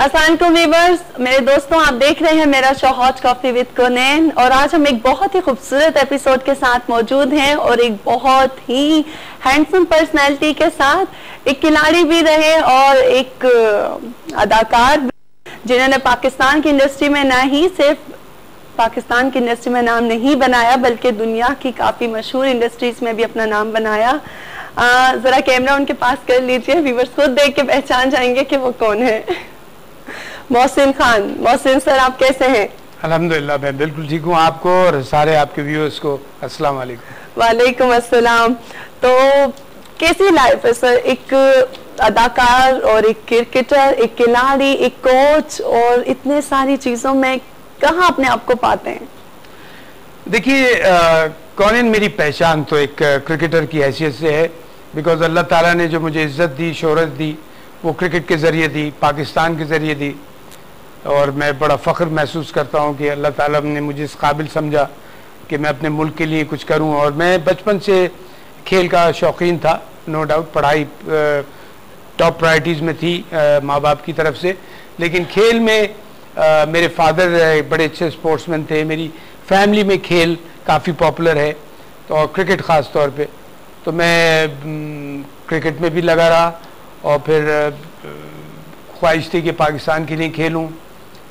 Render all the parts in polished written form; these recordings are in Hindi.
अस्सलाम वीवर्स, मेरे दोस्तों, आप देख रहे हैं मेरा शो हॉट कॉफी विद कोनैन और आज हम एक बहुत ही खूबसूरत एपिसोड के साथ मौजूद हैं और एक बहुत ही हैंडसम पर्सनैलिटी के साथ, एक खिलाड़ी भी रहे और एक अदाकार भी, जिन्होंने पाकिस्तान की इंडस्ट्री में ना ही सिर्फ पाकिस्तान की इंडस्ट्री में नाम नहीं बनाया बल्कि दुनिया की काफ़ी मशहूर इंडस्ट्रीज में भी अपना नाम बनाया। ज़रा कैमरा उनके पास कर लीजिए, व्यूवर्स खुद देख के पहचान जाएंगे कि वो कौन है। मोहसिन खान। मोहसिन सर, आप कैसे हैं? अल्हम्दुलिल्लाह, मैं बिल्कुल ठीक हूँ। आपको और सारे आपके व्यूअर्स को अस्सलाम वालेकुम। वालेकुम अस्सलाम। तो कैसी लाइफ है सर, एक अदाकार और एक क्रिकेटर, एक खिलाड़ी, एक कोच और इतने सारी चीज़ों में कहाँ अपने आप को पाते हैं? देखिए, कोनैन मेरी पहचान तो एक क्रिकेटर की हैसियत से है, बिकॉज अल्लाह ताला ने जो मुझे इज़्ज़त दी, शोहरत दी, वो क्रिकेट के ज़रिए दी, पाकिस्तान के ज़रिए दी। और मैं बड़ा फ़ख्र महसूस करता हूँ कि अल्लाह ताला ने मुझे इस काबिल समझा कि मैं अपने मुल्क के लिए कुछ करूँ। और मैं बचपन से खेल का शौकीन था, नो डाउट। पढ़ाई टॉप प्रायोरिटीज़ में थी माँ बाप की तरफ से, लेकिन खेल में मेरे फादर बड़े अच्छे स्पोर्ट्समैन थे। मेरी फैमिली में खेल काफ़ी पॉपुलर है, तो और क्रिकेट ख़ास तौर पे, तो मैं क्रिकेट में भी लगा रहा और फिर ख्वाहिश थी कि पाकिस्तान के लिए खेलूं।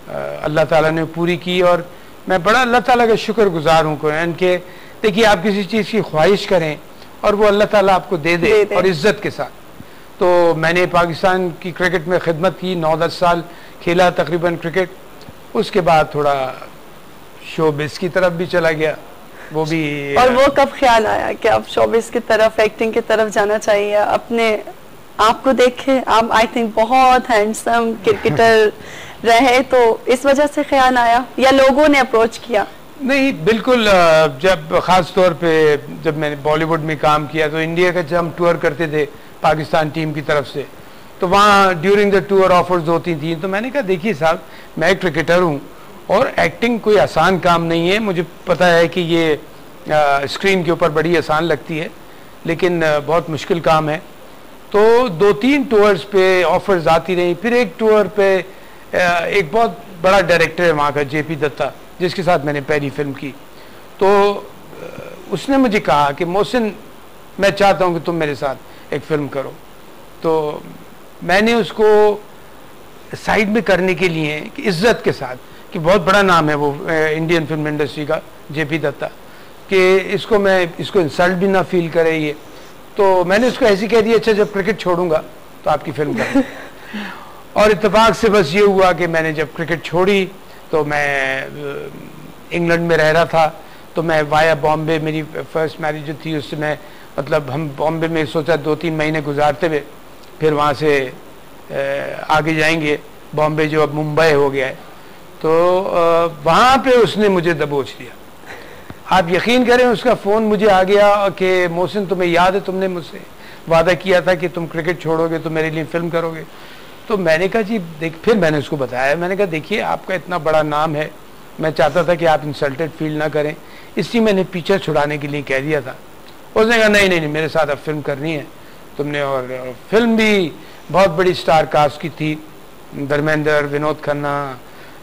अल्लाह ताला ने पूरी की और मैं बड़ा अल्लाह ताला का शुक्रगुजार हूँ कोनैन के। देखिए, आप किसी चीज़ की ख्वाहिश करें और वो अल्लाह ताला आपको दे दे और इज़्ज़त के साथ। तो मैंने पाकिस्तान की क्रिकेट में खिदमत की, 9-10 साल खेला तकरीबन क्रिकेट। उसके बाद थोड़ा शोबिज़ की तरफ भी चला गया, वो भी। और वो कब ख्याल आया कि अब शोबिज़ की तरफ, एक्टिंग की तरफ जाना चाहिए? अपने आपको देखे, आप आई थिंक बहुत हैंडसम क्रिकेटर रहे, तो इस वजह से ख्याल आया या लोगों ने अप्रोच किया? नहीं, बिल्कुल। जब ख़ास तौर पे जब मैंने बॉलीवुड में काम किया तो इंडिया का जब हम टूर करते थे पाकिस्तान टीम की तरफ से, तो वहाँ ड्यूरिंग द टूर ऑफर्स होती थी। तो मैंने कहा, देखिए साहब, मैं एक क्रिकेटर हूँ और एक्टिंग कोई आसान काम नहीं है। मुझे पता है कि ये स्क्रीन के ऊपर बड़ी आसान लगती है, लेकिन बहुत मुश्किल काम है। तो 2-3 टूर्स पे ऑफर्स आती रही। फिर एक टूर पे एक बहुत बड़ा डायरेक्टर है वहाँ का, JP दत्ता, जिसके साथ मैंने पहली फिल्म की। तो उसने मुझे कहा कि मोहसिन, मैं चाहता हूँ कि तुम मेरे साथ एक फ़िल्म करो। तो मैंने उसको साइड में करने के लिए कि इज़्ज़त के साथ, कि बहुत बड़ा नाम है वो इंडियन फिल्म इंडस्ट्री का, JP दत्ता, कि इसको इंसल्ट भी ना फील करे ये। तो मैंने उसको ऐसे कह दिया, अच्छा जब क्रिकेट छोड़ूंगा तो आपकी फिल्म करूँ। और इत्तेफाक से बस ये हुआ कि मैंने जब क्रिकेट छोड़ी तो मैं इंग्लैंड में रह रहा था, तो मैं वाया बॉम्बे, मेरी फर्स्ट मैरिज जो थी उससे मैं, मतलब हम बॉम्बे में सोचा 2-3 महीने गुजारते हुए फिर वहाँ से आगे जाएंगे, बॉम्बे जो अब मुंबई हो गया है। तो वहाँ पे उसने मुझे दबोच लिया। आप यकीन करें, उसका फ़ोन मुझे आ गया कि मोहसिन, तुम्हें याद है तुमने मुझसे वादा किया था कि तुम क्रिकेट छोड़ोगे तो मेरे लिए फ़िल्म करोगे। तो मैंने कहा, जी देख। फिर मैंने उसको बताया, मैंने कहा, देखिए आपका इतना बड़ा नाम है, मैं चाहता था कि आप इंसल्टेड फील ना करें, इसलिए मैंने पीछे छुड़ाने के लिए कह दिया था। उसने कहा, नहीं नहीं नहीं, मेरे साथ अब फिल्म करनी है तुमने। और फिल्म भी बहुत बड़ी स्टार कास्ट की थी, धर्मेंद्र, विनोद खन्ना,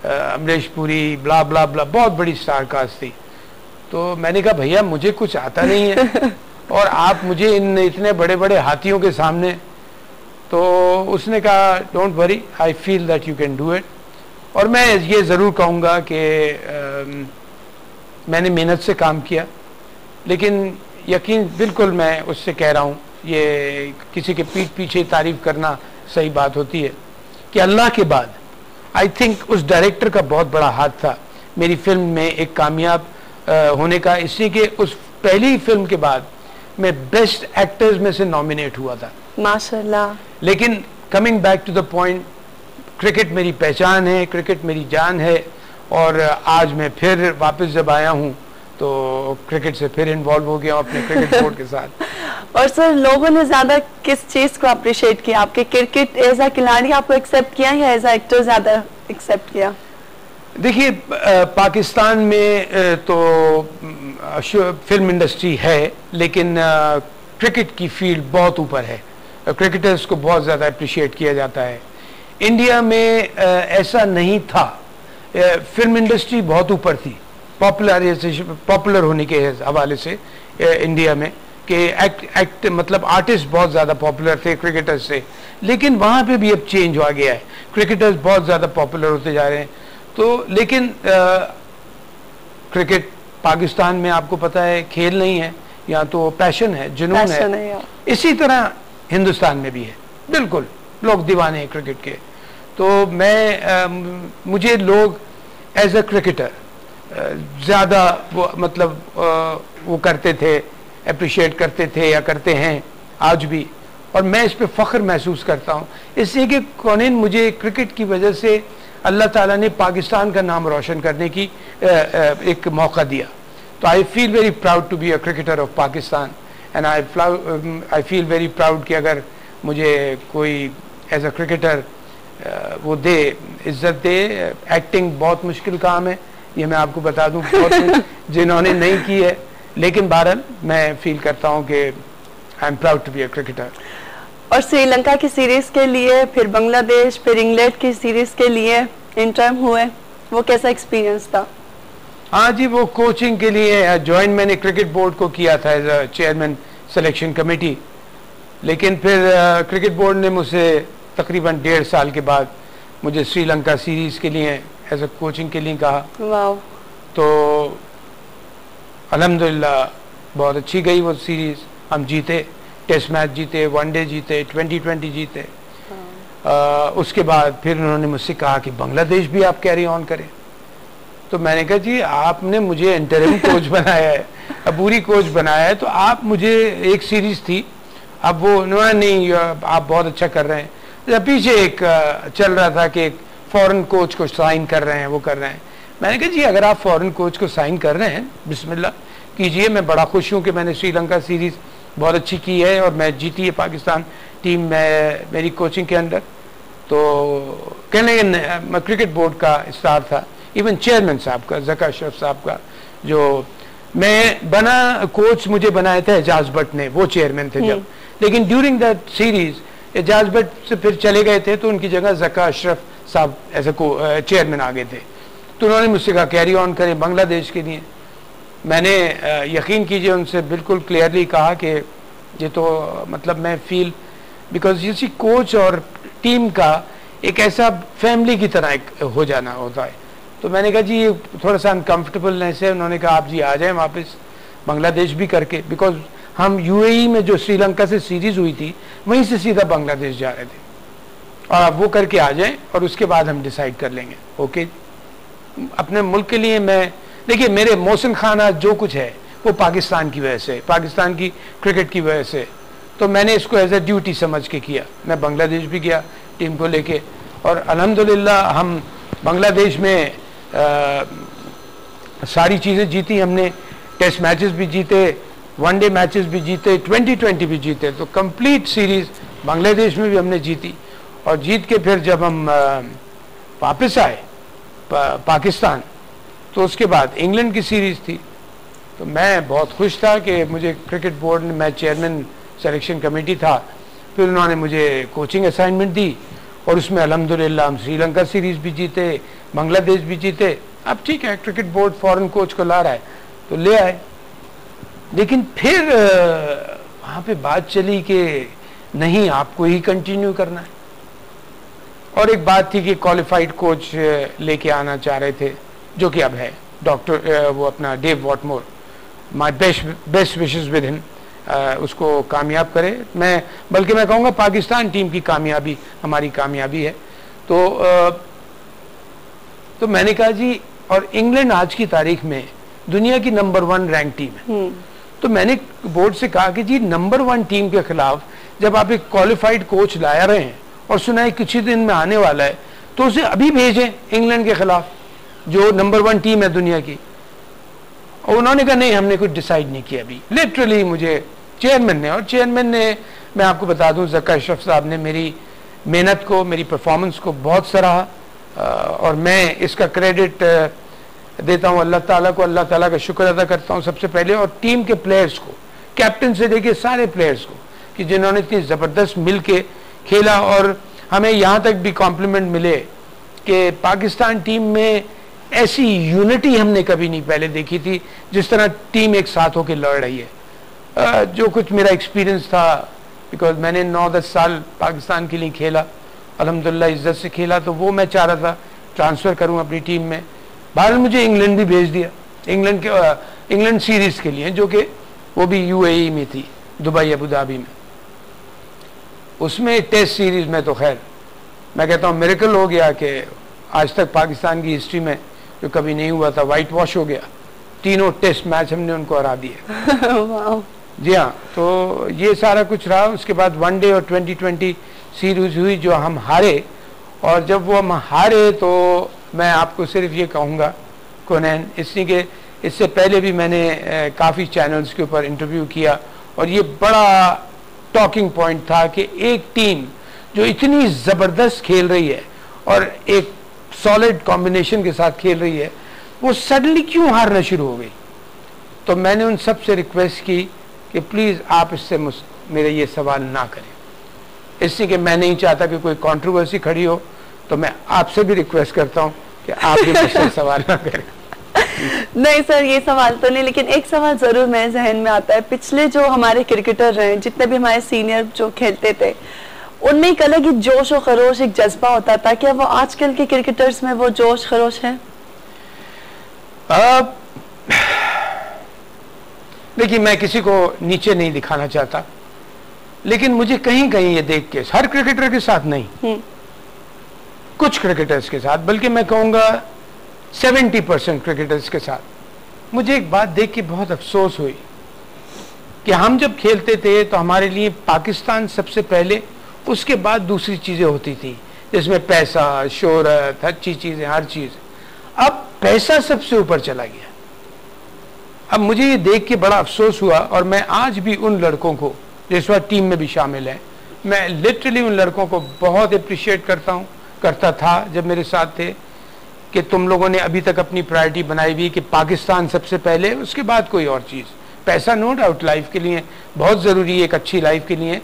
अमरीश पुरी, ब्ला ब्ला ब्ला, बहुत बड़ी स्टार कास्ट थी। तो मैंने कहा, भैया मुझे कुछ आता नहीं है और आप मुझे इन इतने बड़े बड़े हाथियों के सामने। तो उसने कहा, don't worry, I feel that you can do it. और मैं ये ज़रूर कहूँगा कि मैंने मेहनत से काम किया, लेकिन यकीन बिल्कुल मैं उससे कह रहा हूँ, ये किसी के पीठ पीछे तारीफ़ करना सही बात होती है, कि अल्लाह के बाद आई थिंक उस डायरेक्टर का बहुत बड़ा हाथ था मेरी फिल्म में एक कामयाब होने का, इसलिए कि उस पहली फिल्म के बाद मैं बेस्ट एक्टर्स में से नॉमिनेट हुआ था, माशाल्लाह। लेकिन coming back to the point, cricket मेरी पहचान है, क्रिकेट मेरी जान है। और आज मैं फिर वापस जब आया हूँ तो क्रिकेट से फिर इन्वॉल्व हो गया अपने क्रिकेट बोर्ड के साथ। और सर, लोगों ने ज़्यादा किस चीज़ को अप्रिशिएट किया? आपके क्रिकेट एज अ खिलाड़ी आपको एक्सेप्ट किया या एज अ एक्टर ज़्यादा एक्सेप्ट किया? देखिए, पाकिस्तान में तो फिल्म इंडस्ट्री है, लेकिन क्रिकेट की फील्ड बहुत ऊपर है। क्रिकेटर्स को बहुत ज़्यादा अप्रिशिएट किया जाता है। इंडिया में ऐसा नहीं था। फिल्म इंडस्ट्री बहुत ऊपर थी पॉपुलर होने के हवाले से इंडिया में, कि एक्ट मतलब आर्टिस्ट बहुत ज़्यादा पॉपुलर थे क्रिकेटर्स से, लेकिन वहाँ पे भी अब चेंज हो गया है, क्रिकेटर्स बहुत ज़्यादा पॉपुलर होते जा रहे हैं। तो लेकिन क्रिकेट पाकिस्तान में आपको पता है खेल नहीं है, या तो पैशन है, जुनून है। इसी तरह हिंदुस्तान में भी है, बिल्कुल लोग दीवाने हैं क्रिकेट के। तो मुझे लोग एज अ क्रिकेटर ज़्यादा वो मतलब वो करते थे, अप्रिशिएट करते थे या करते हैं आज भी, और मैं इस पे फ़ख्र महसूस करता हूँ, इसलिए कि कौनेन मुझे क्रिकेट की वजह से अल्लाह ताला ने पाकिस्तान का नाम रोशन करने की एक मौका दिया। तो I feel very proud to be a cricketer of Pakistan, and I feel very proud कि अगर मुझे कोई एज अ क्रिकेटर वो दे, इज्जत दे। एक्टिंग बहुत मुश्किल काम है, ये मैं आपको बता दूं, बहुत जिन्होंने नहीं की है, लेकिन बहरहाल मैं फील करता हूं कि I am proud to be a cricketer. और श्रीलंका की सीरीज के लिए, फिर बांग्लादेश, फिर इंग्लैंड की सीरीज के लिए इंटर्म हुए, वो कैसा एक्सपीरियंस था? हाँ जी, वो कोचिंग के लिए ज्वाइन मैंने क्रिकेट बोर्ड को किया था as a chairman selection committee, लेकिन फिर क्रिकेट बोर्ड ने मुझसे तकरीबन 1.5 साल के बाद मुझे श्रीलंका सीरीज के लिए एज अ कोचिंग के लिए कहा। वाह। तो अल्हम्दुलिल्लाह बहुत अच्छी गई वो सीरीज, हम जीते, टेस्ट मैच जीते, वनडे जीते, 2020 जीते। उसके बाद फिर उन्होंने मुझसे कहा कि बांग्लादेश भी आप कैरी ऑन करें। तो मैंने कहा जी आपने मुझे इंटरिम कोच बनाया है, अबूरी कोच बनाया है, तो आप मुझे एक सीरीज थी, अब वो नहीं आप बहुत अच्छा कर रहे हैं। पीछे एक चल रहा था कि एक फॉरेन कोच को साइन कर रहे हैं, वो कर रहे हैं। मैंने कहा जी अगर आप फॉरेन कोच को साइन कर रहे हैं बिस्मिल्लाह कीजिए, मैं बड़ा खुश हूँ कि मैंने श्रीलंका सीरीज बहुत अच्छी की है और मैं जीती है पाकिस्तान टीम में मेरी कोचिंग के अंदर। तो कहने लगे, क्रिकेट बोर्ड का स्टाफ था, इवन चेयरमैन साहब का, ज़का अशरफ साहब का, जो मैं बना कोच मुझे बनाया था एजाज भट्ट ने, वो चेयरमैन थे जब, लेकिन during that series Ejaz Butt से फिर चले गए थे, तो उनकी जगह ज़का अशरफ साहब एज ए चेयरमैन आ गए थे। तो उन्होंने मुझसे कहा कैरी ऑन करें बांग्लादेश के लिए। मैंने यकीन कीजिए उनसे बिल्कुल क्लियरली कहा कि ये तो मतलब मैं फील, बिकॉज इसी कोच और टीम का एक ऐसा फैमिली की तरह एक हो जाना होता है। तो मैंने कहा जी ये थोड़ा सा अनकम्फर्टेबलनेस है। उन्होंने कहा आप जी आ जाएं वापस बांग्लादेश भी करके, बिकॉज हम यूएई में जो श्रीलंका से सीरीज हुई थी वहीं से सीधा बांग्लादेश जा रहे थे, और आप वो करके आ जाएं और उसके बाद हम डिसाइड कर लेंगे। ओके, अपने मुल्क के लिए मैं, देखिए मेरे मोहसिन खाना जो कुछ है वो पाकिस्तान की वजह से, पाकिस्तान की क्रिकेट की वजह से, तो मैंने इसको एज ए ड्यूटी समझ के किया। मैं बांग्लादेश भी गया टीम को लेके, और अल्हम्दुलिल्लाह हम बांग्लादेश में सारी चीज़ें जीती हमने, टेस्ट मैचेस भी जीते, वनडे मैचेस भी जीते, 2020 भी जीते। तो कंप्लीट सीरीज बांग्लादेश में भी हमने जीती, और जीत के फिर जब हम वापस आए पाकिस्तान, तो उसके बाद इंग्लैंड की सीरीज थी। तो मैं बहुत खुश था कि मुझे क्रिकेट बोर्ड ने, मैं चेयरमैन सिलेक्शन कमेटी था, फिर उन्होंने मुझे कोचिंग असाइनमेंट दी, और उसमें अल्हम्दुलिल्लाह हम श्रीलंका सीरीज भी जीते, बांग्लादेश भी जीते। अब ठीक है क्रिकेट बोर्ड फॉरेन कोच को ला रहा है तो ले आए, लेकिन फिर वहाँ पे बात चली कि नहीं आपको ही कंटिन्यू करना है। और एक बात थी कि क्वालिफाइड कोच लेके आना चाह रहे थे, जो कि अब है डॉक्टर वो अपना Dav Whatmore, my best wishes with him, उसको कामयाब करे। मैं बल्कि मैं कहूँगा पाकिस्तान टीम की कामयाबी हमारी कामयाबी है। तो मैंने कहा जी, और इंग्लैंड आज की तारीख में दुनिया की नंबर 1 रैंक टीम है। तो मैंने बोर्ड से कहा कि जी नंबर 1 टीम के खिलाफ जब आप एक क्वालिफाइड कोच लाया रहे हैं और सुना है कुछ ही दिन में आने वाला है, तो उसे अभी भेजें इंग्लैंड के खिलाफ जो नंबर 1 टीम है दुनिया की। और उन्होंने कहा नहीं हमने कुछ डिसाइड नहीं किया अभी। लिटरली मुझे चेयरमैन ने, और चेयरमैन ने, मैं आपको बता दूं ज़का अशरफ साहब ने मेरी मेहनत को, मेरी परफॉर्मेंस को बहुत सराहा, और मैं इसका क्रेडिट देता हूं अल्लाह ताला को, अल्लाह ताला का शुक्र अदा करता हूं सबसे पहले, और टीम के प्लेयर्स को, कैप्टन से देखिए सारे प्लेयर्स को, कि जिन्होंने इतनी ज़बरदस्त मिल के खेला। और हमें यहाँ तक भी कॉम्प्लीमेंट मिले कि पाकिस्तान टीम में ऐसी यूनिटी हमने कभी नहीं पहले देखी थी, जिस तरह टीम एक साथ होकर लड़ रही है। जो कुछ मेरा एक्सपीरियंस था, बिकॉज मैंने 9-10 साल पाकिस्तान के लिए खेला, अल्हम्दुलिल्लाह इज्जत से खेला, तो वो मैं चाह रहा था ट्रांसफ़र करूं अपनी टीम में। भारत मुझे इंग्लैंड भी भेज दिया, इंग्लैंड सीरीज़ के लिए, जो कि वो भी यूएई में थी, दुबई अबू धाबी में। उसमें टेस्ट सीरीज़ में तो खैर मैं कहता हूँ मिरेकल हो गया कि आज तक पाकिस्तान की हिस्ट्री में जो कभी नहीं हुआ था, वाइट वॉश हो गया। 3 टेस्ट मैच हमने उनको हरा दिए। जी हाँ, तो ये सारा कुछ रहा। उसके बाद वनडे और 2020 सीरीज हुई जो हम हारे, और जब वो हम हारे तो मैं आपको सिर्फ ये कहूँगा कोनैन, इसलिए कि इससे पहले भी मैंने काफ़ी चैनल्स के ऊपर इंटरव्यू किया, और ये बड़ा टॉकिंग पॉइंट था कि एक टीम जो इतनी ज़बरदस्त खेल रही है और एक सॉलिड कॉम्बिनेशन के साथ खेल रही है, वो सडनली क्यों हारना शुरू हो गई। तो मैंने उन सब से रिक्वेस्ट की कि प्लीज़ आप इससे मेरे ये सवाल ना करें, इसलिए कि मैं नहीं चाहता कि कोई कंट्रोवर्सी खड़ी हो। तो मैं आपसे भी रिक्वेस्ट करता हूँ कि आप भी मुझसे सवाल ना करें। नहीं सर, ये सवाल तो नहीं, लेकिन एक सवाल जरूर मेरे जहन में आता है। पिछले जो हमारे क्रिकेटर रहे, जितने भी हमारे सीनियर जो खेलते थे, उनमें एक अलग ही जोश और खरोश, एक जज्बा होता था। क्या वो आजकल के क्रिकेटर्स में वो जोश खरोश है? देखिए, मैं किसी को नीचे नहीं दिखाना चाहता, लेकिन मुझे कहीं कहीं ये देख के, हर क्रिकेटर के साथ नहीं, कुछ क्रिकेटर्स के साथ, बल्कि मैं कहूँगा 70% क्रिकेटर्स के साथ, मुझे एक बात देख के बहुत अफसोस हुई कि हम जब खेलते थे तो हमारे लिए पाकिस्तान सबसे पहले, उसके बाद दूसरी चीज़ें होती थी, जिसमें पैसा, शोहरत, अच्छी चीज़ें, हर चीज़। अब पैसा सबसे ऊपर चला गया। अब मुझे ये देख के बड़ा अफसोस हुआ, और मैं आज भी उन लड़कों को, जिस वक्त टीम में भी शामिल हैं, मैं लिटरली उन लड़कों को बहुत अप्रिशिएट करता था जब मेरे साथ थे, कि तुम लोगों ने अभी तक अपनी प्रायोरिटी बनाई हुई कि पाकिस्तान सबसे पहले, उसके बाद कोई और चीज़। पैसा नो डाउट लाइफ के लिए बहुत ज़रूरी है, एक अच्छी लाइफ के लिए,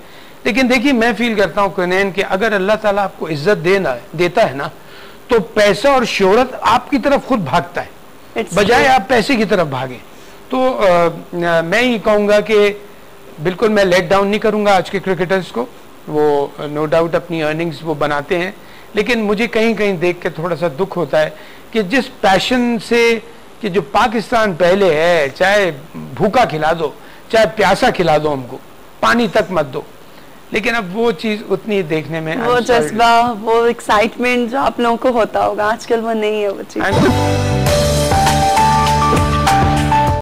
लेकिन देखिए मैं फील करता हूँ कोनैन कि अगर अल्लाह ताला आपको इज्जत देता है ना, तो पैसा और शोहरत आपकी तरफ खुद भागता है, बजाय आप पैसे की तरफ भागें। तो मैं ये कहूँगा कि बिल्कुल मैं लेट डाउन नहीं करूँगा आज के क्रिकेटर्स को, वो नो डाउट अपनी अर्निंग्स वो बनाते हैं, लेकिन मुझे कहीं कहीं देख के थोड़ा सा दुख होता है कि जिस पैशन से, कि जो पाकिस्तान पहले है, चाहे भूखा खिला दो, चाहे प्यासा खिला दो, हमको पानी तक मत दो, लेकिन अब वो चीज़ उतनी देखने में, वो जज्बा, वो एक्साइटमेंट जो आप लोगों को होता होगा, आजकल वो नहीं है वो चीज़।